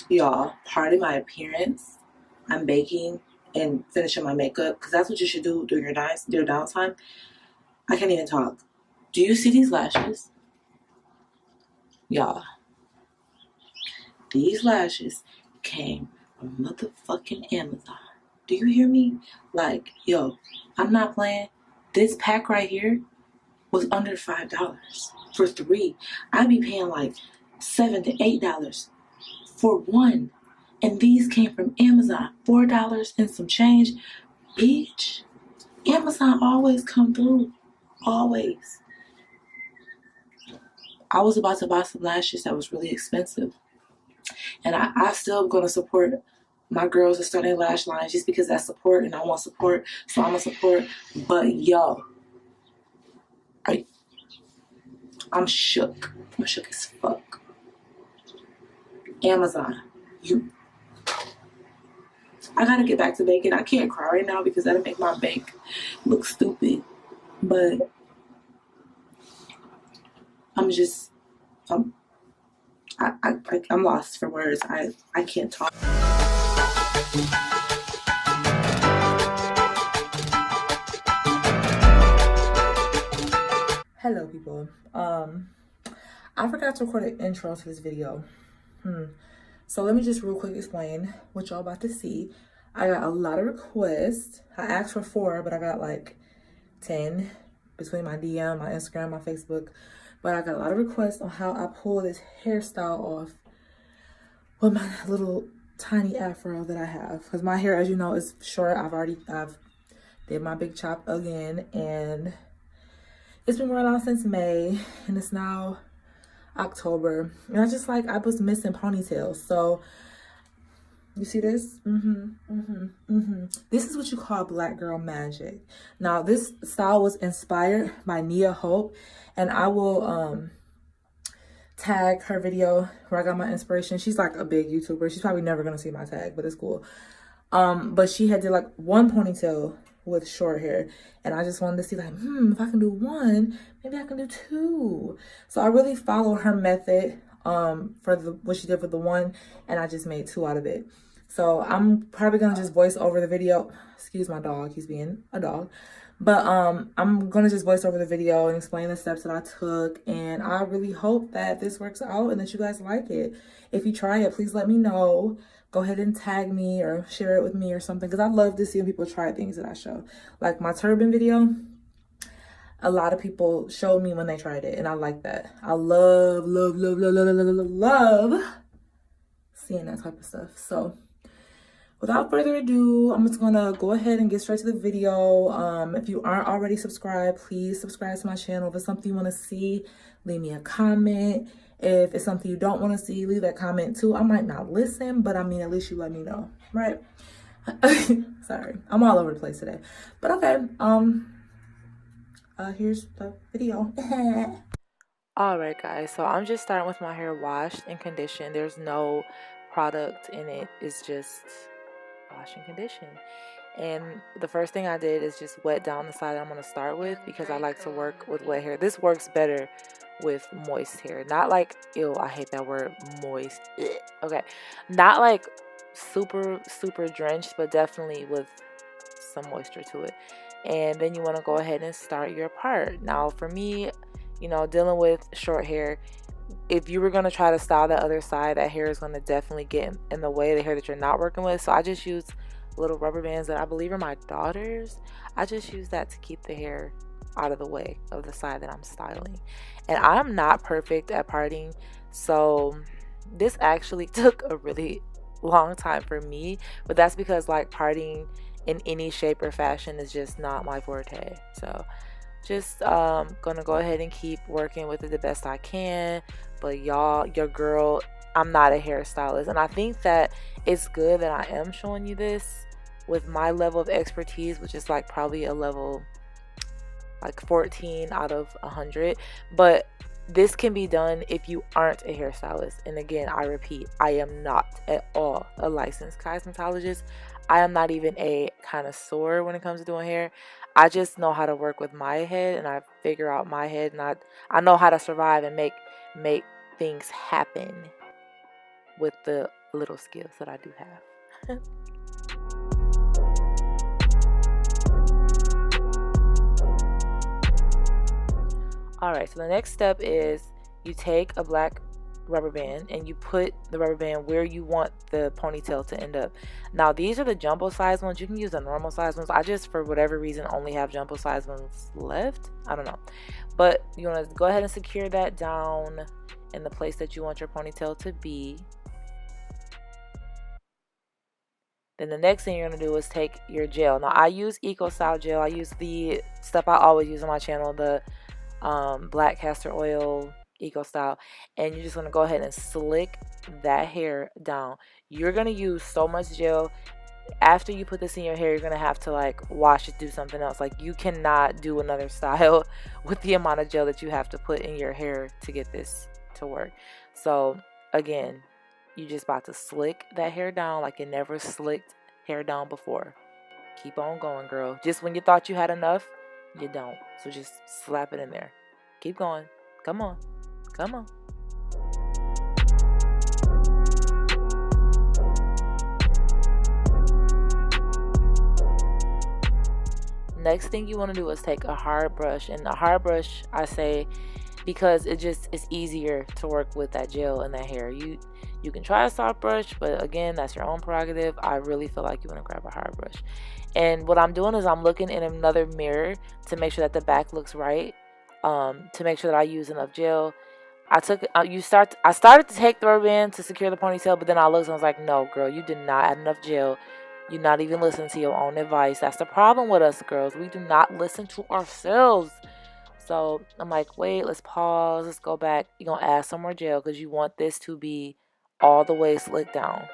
Y'all, part of my appearance, I'm baking and finishing my makeup because that's what you should do during your downtime. I can't even talk. Do you see these lashes? Y'all, these lashes came from motherfucking Amazon. Do you hear me? Like, yo, I'm not playing. This pack right here was under $5 for 3. I'd be paying like $7 to $8 for one. And these came from Amazon. $4 and some change. Bitch, Amazon always come through. Always. I was about to buy some lashes that was really expensive. And I still am going to support my girls that start their lash lines just because that's support and I want support. So I'm going to support. But yo, I'm shook. I'm shook as fuck. Amazon, I gotta get back to baking. I can't cry right now because that'll make my bake look stupid. But I'm just, I'm, I'm lost for words. I can't talk. Hello, people. I forgot to record an intro to this video. So let me just real quick explain what y'all about to see. I got a lot of requests. I asked for 4, but I got like 10 between my DM, my Instagram, my Facebook. But I got a lot of requests on how I pull this hairstyle off with my little tiny afro that I have. Because my hair, as you know, is short. I've did my big chop again, and it's been going on since May, and it's now October. And I was missing ponytails. So you see this? This is what you call black girl magic. Now this style was inspired by Nia Hope, and I will tag her video where I got my inspiration. She's like a big YouTuber. She's probably never gonna see my tag, but it's cool. But she had did like 1 ponytail with short hair, and I just wanted to see like, if I can do 1, maybe I can do 2. So I really followed her method for what she did with the 1, and I just made 2 out of it. So I'm probably gonna just voice over the video. Excuse my dog, he's being a dog. But I'm gonna just voice over the video and explain the steps that I took, and I really hope that this works out and that you guys like it. If you try it, please let me know. Go ahead and tag me or share it with me or something, because I love to see when people try things that I show. Like my turban video, a lot of people showed me when they tried it, and I like that. I love seeing that type of stuff. So without further ado, I'm just gonna go ahead and get straight to the video. If you aren't already subscribed, please subscribe to my channel. If it's something you want to see, leave me a comment. If it's something you don't want to see, leave that comment too. I might not listen, but I mean, at least you let me know, right? Sorry, I'm all over the place today. But okay, here's the video. All right, guys, so I'm just starting with my hair washed and conditioned. There's no product in it. It's just wash and condition. And the first thing I did is just wet down the side that I'm going to start with, because I like to work with wet hair. This works better with moist hair. Not like, ew, I hate that word, moist. Ugh. Okay, not like super drenched, but definitely with some moisture to it. And then you want to go ahead and start your part. Now for me, you know, dealing with short hair, if you were going to try to style the other side, that hair is going to definitely get in the way, the hair that you're not working with. So I just use little rubber bands that I believe are my daughter's. I just use that to keep the hair out of the way of the side that I'm styling. And I'm not perfect at parting, so this actually took a really long time for me, but that's because like parting in any shape or fashion is just not my forte. So just gonna go ahead and keep working with it the best I can. But y'all, your girl, I'm not a hairstylist, and I think that it's good that I am showing you this with my level of expertise, which is like probably a level like 14 out of 100. But this can be done if you aren't a hairstylist. And again, I repeat, I am not at all a licensed cosmetologist. I am not even a connoisseur when it comes to doing hair. I just know how to work with my head, and I figure out my head, and I know how to survive and make things happen with the little skills that I do have. Alright, so the next step is you take a black rubber band and you put the rubber band where you want the ponytail to end up. Now these are the jumbo size ones. You can use the normal size ones. I just, for whatever reason, only have jumbo size ones left. I don't know. But you want to go ahead and secure that down in the place that you want your ponytail to be. Then the next thing you're going to do is take your gel. Now I use Eco Style gel. I use the stuff I always use on my channel, the black castor oil Eco Style, and you're just going to go ahead and slick that hair down. You're going to use so much gel. After you put this in your hair, you're going to have to like wash it, do something else. Like you cannot do another style with the amount of gel that you have to put in your hair to get this to work. So again, you just about to slick that hair down like you never slicked hair down before. Keep on going, girl. Just when you thought you had enough, you don't. So just slap it in there. Keep going. Come on. Come on. Next thing you want to do is take a hard brush. And a hard brush, I say, because it's easier to work with that gel and that hair. You can try a soft brush, but again, that's your own prerogative. I really feel like you want to grab a hard brush. And what I'm doing is I'm looking in another mirror to make sure that the back looks right, to make sure that I use enough gel. I started to take the rubber band to secure the ponytail, but then I looked and I was like, no, girl, you did not add enough gel. You're not even listening to your own advice. That's the problem with us girls. We do not listen to ourselves. So I'm like, wait, let's pause. Let's go back. You're going to add some more gel because you want this to be all the way slicked down.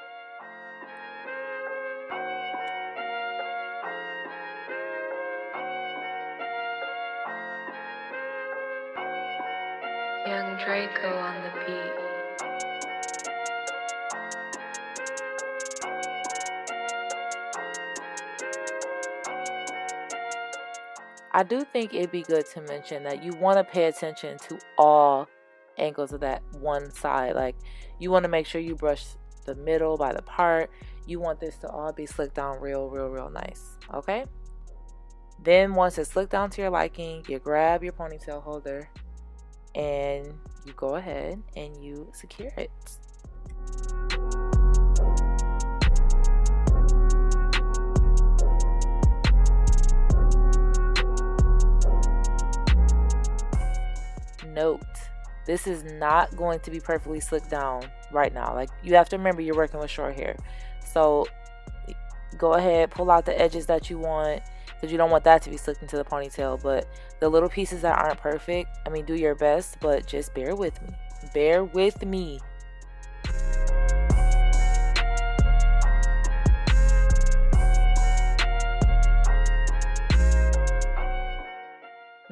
Young Draco on the beat. I do think it'd be good to mention that you want to pay attention to all angles of that one side. Like you want to make sure you brush the middle by the part. You want this to all be slicked down real nice. Okay? Then once it's slicked down to your liking, you grab your ponytail holder and you go ahead and you secure it. Note, this is not going to be perfectly slicked down right now. Like you have to remember you're working with short hair. So go ahead, pull out the edges that you want because you don't want that to be slicked into the ponytail. But the little pieces that aren't perfect, I mean, do your best, but just bear with me. Bear with me.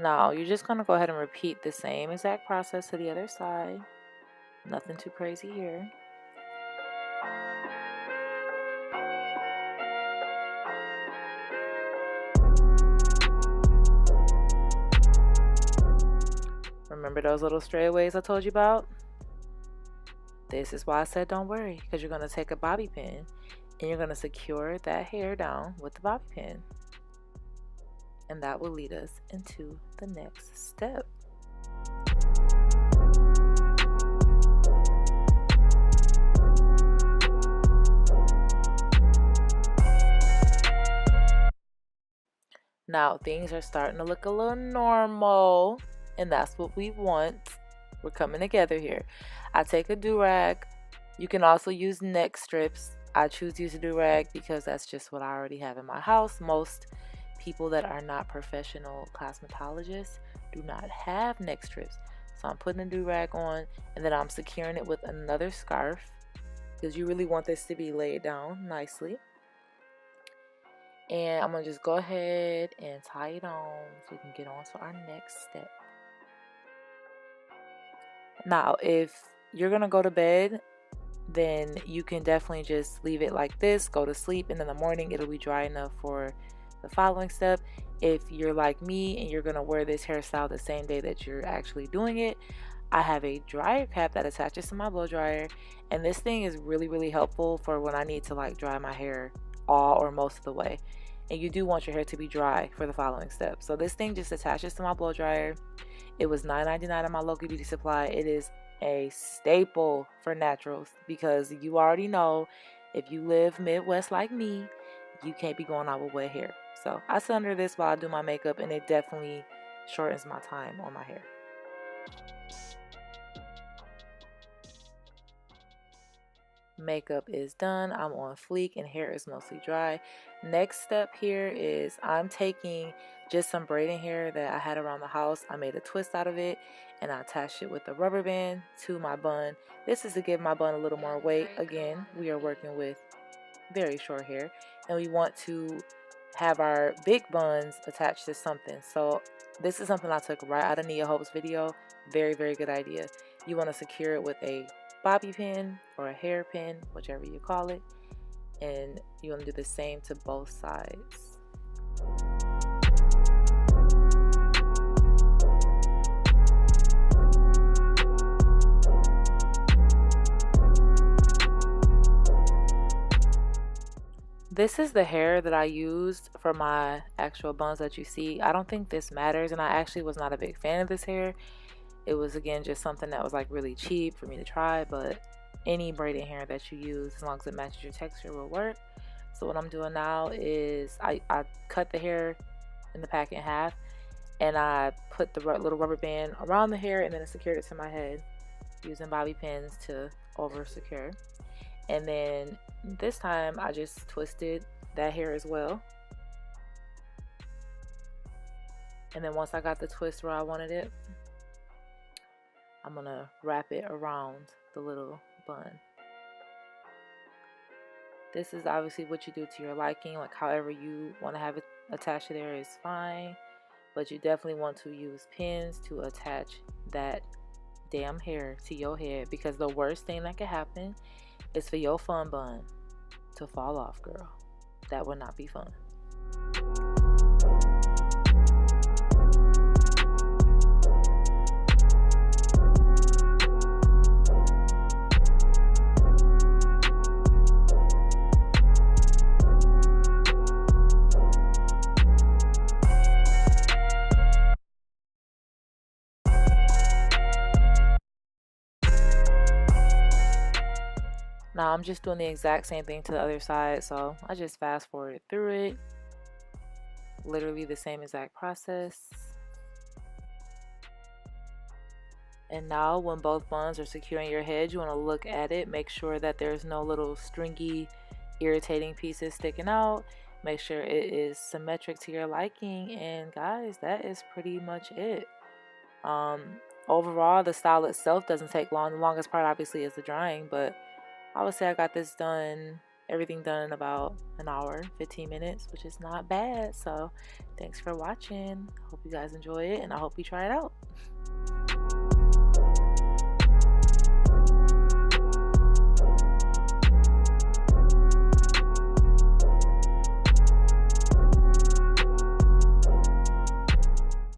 Now, you're just going to go ahead and repeat the same exact process to the other side. Nothing too crazy here. Remember those little straightways I told you about? This is why I said don't worry, because you're going to take a bobby pin and you're going to secure that hair down with the bobby pin. And that will lead us into the next step. Now things are starting to look a little normal, and that's what we want. We're coming together here. I take a do-rag. You can also use neck strips. I choose to use a do-rag because that's just what I already have in my house. Most people that are not professional cosmetologists do not have neck strips. So I'm putting a do-rag on and then I'm securing it with another scarf because you really want this to be laid down nicely. And I'm going to just go ahead and tie it on so we can get on to our next step. Now, if you're going to go to bed, then you can definitely just leave it like this, go to sleep, and in the morning it'll be dry enough for the following step. If you're like me and you're going to wear this hairstyle the same day that you're actually doing it, I have a dryer cap that attaches to my blow dryer, and this thing is really helpful for when I need to like dry my hair all or most of the way. And you do want your hair to be dry for the following steps. So this thing just attaches to my blow dryer. It was $9.99 at my local beauty supply. It is a staple for naturals because you already know if you live Midwest like me, you can't be going out with wet hair. So I sit under this while I do my makeup, and it definitely shortens my time on my hair. Makeup is done. I'm on fleek and hair is mostly dry. Next step here is I'm taking just some braiding hair that I had around the house. I made a twist out of it and I attached it with a rubber band to my bun. This is to give my bun a little more weight. Again, we are working with very short hair and we want to have our big buns attached to something. So this is something I took right out of Nia Hope's video. Very good idea. You want to secure it with a bobby pin or a hairpin, whichever you call it, and you want to do the same to both sides. This is the hair that I used for my actual buns that you see. I don't think this matters, and I actually was not a big fan of this hair. It was, again, just something that was like really cheap for me to try, but any braiding hair that you use, as long as it matches your texture, will work. So what I'm doing now is I cut the hair in the pack in half, and I put the little rubber band around the hair, and then I secured it to my head using bobby pins to over secure. And then this time I just twisted that hair as well. And then once I got the twist where I wanted it, I'm gonna wrap it around the little bun. This is obviously what you do to your liking, like however you want to have it attached to there is fine, but you definitely want to use pins to attach that damn hair to your head, because the worst thing that could happen is for your fun bun to fall off, girl. That would not be fun. Now I'm just doing the exact same thing to the other side, so I just fast forward through it. Literally the same exact process. And now when both buns are secure in your head, you want to look at it, make sure that there's no little stringy, irritating pieces sticking out. Make sure it is symmetric to your liking, and guys, that is pretty much it. Overall, the style itself doesn't take long. The longest part obviously is the drying, but I would say I got this done, everything done in about an hour, 15 minutes, which is not bad. So thanks for watching. Hope you guys enjoy it, and I hope you try it out.